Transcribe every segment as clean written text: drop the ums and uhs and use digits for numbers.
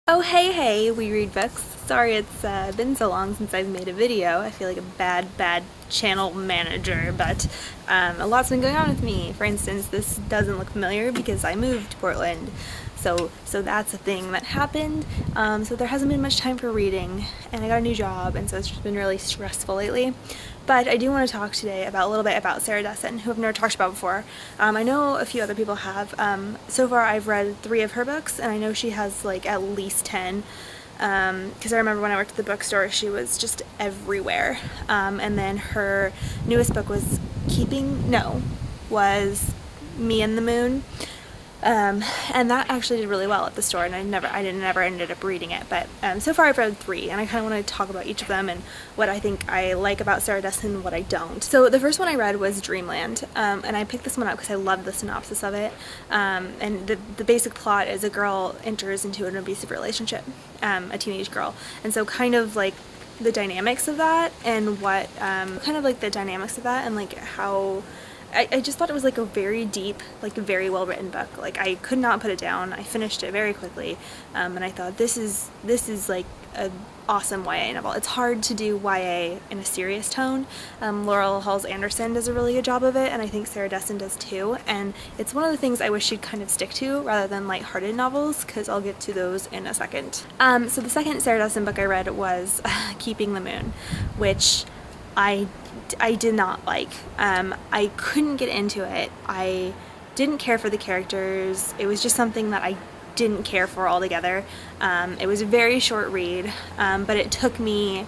Oh hey, we read books. Sorry it's been so long since I've made a video. I feel like a bad channel manager, but a lot's been going on with me. For instance, this doesn't look familiar because I moved to Portland. So that's a thing that happened. So there hasn't been much time for reading, and I got a new job, and so it's just been really stressful lately. But I do want to talk today about a little bit about Sarah Dessen, who I've never talked about before. I know a few other people have. So far I've read 3 of her books, and I know she has like at least 10. Because I remember when I worked at the bookstore, she was just everywhere. And then her newest book was was Me and the Moon. And that actually did really well at the store, and I never ended up reading it. But so far I've read 3, and I kind of want to talk about each of them and what I think I like about Sarah Dessen and what I don't. So the first one I read was Dreamland, and I picked this one up because I loved the synopsis of it. And the basic plot is a girl enters into an abusive relationship, a teenage girl, and so kind of like the dynamics of that and what and like how I just thought it was like a very deep, like very well written book. Like I could not put it down. I finished it very quickly, and I thought this is like an awesome YA novel. It's hard to do YA in a serious tone. Laurel Halls Anderson does a really good job of it, and I think Sarah Dessen does too. And it's one of the things I wish she'd kind of stick to rather than lighthearted novels, because I'll get to those in a second. So the second Sarah Dessen book I read was Keeping the Moon, which I did not like. I couldn't get into it. I didn't care for the characters. It was just something that I didn't care for altogether. It was a very short read, but it took me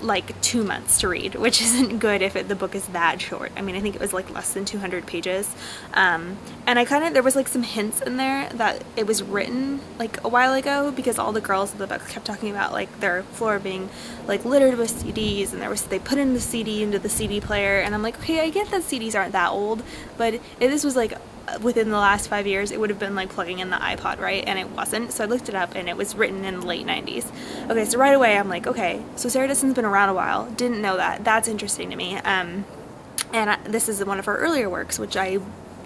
like 2 months to read, which isn't good if the book is that short. I mean, I think it was like less than 200 pages. And there was like some hints in there that it was written like a while ago, because all the girls in the book kept talking about like their floor being like littered with CDs, and they put in the CD into the CD player, and I'm like, okay, I get that CDs aren't that old, but if this was like within the last 5 years, it would have been like plugging in the iPod, right? And it wasn't. So I looked it up, and it was written in the late 90s. Okay, so right away I'm like, okay, so Sarah Dessen's been around a while. Didn't know that. That's interesting to me. This is one of her earlier works, which I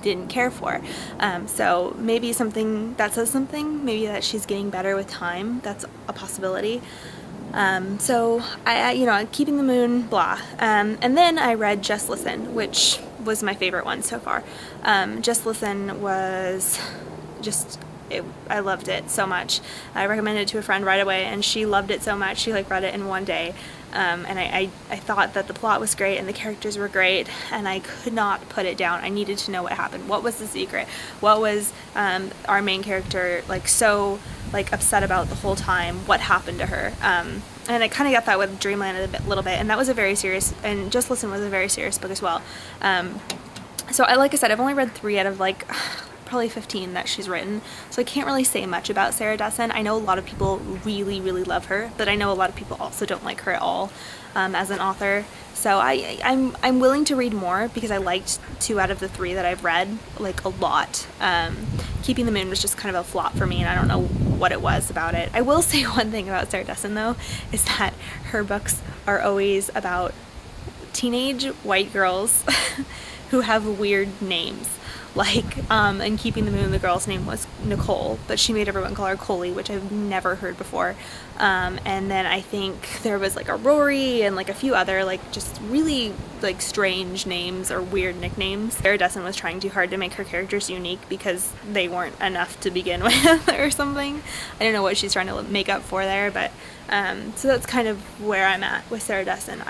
didn't care for. So maybe something that says something. Maybe that she's getting better with time. That's a possibility. So Keeping the Moon, blah. And then I read Just Listen, which was my favorite one so far. Just Listen was I loved it so much. I recommended it to a friend right away, and she loved it so much. She like read it in one day. And I thought that the plot was great and the characters were great, and I could not put it down. I needed to know what happened. What was the secret? What was our main character like so like upset about the whole time? What happened to her? And I kind of got that with Dreamland a little bit, and that was and Just Listen was a very serious book as well. So like I said, I've only read 3 out of like probably 15 that she's written, so I can't really say much about Sarah Dessen. I know a lot of people really love her, but I know a lot of people also don't like her at all as an author. So I'm willing to read more, because I liked 2 out of the 3 that I've read like a lot. Keeping the Moon was just kind of a flop for me, and I don't know what it was about it. I will say one thing about Sarah Dessen though, is that her books are always about teenage white girls who have weird names. Like, in Keeping the Moon, the girl's name was Nicole, but she made everyone call her Coley, which I've never heard before. And then I think there was like a Rory and like a few other like just really like strange names or weird nicknames. Sarah Dessen was trying too hard to make her characters unique because they weren't enough to begin with or something. I don't know what she's trying to make up for there, but so that's kind of where I'm at with Sarah Dessen.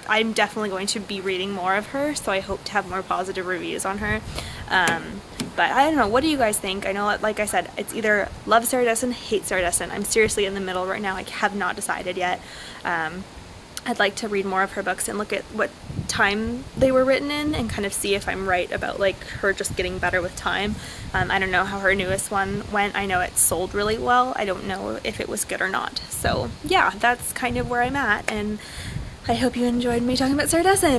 I'm definitely going to be reading more of her, so I hope to have more positive reviews on her. But I don't know, what do you guys think? I know, like I said, it's either love Sarah Dessen, hate Sarah Dessen. I'm seriously in the middle right now. I have not decided yet. I'd like to read more of her books and look at what time they were written in and kind of see if I'm right about like her just getting better with time. I don't know how her newest one went. I know it sold really well. I don't know if it was good or not. So yeah, that's kind of where I'm at, and I hope you enjoyed me talking about Sarah Dessen.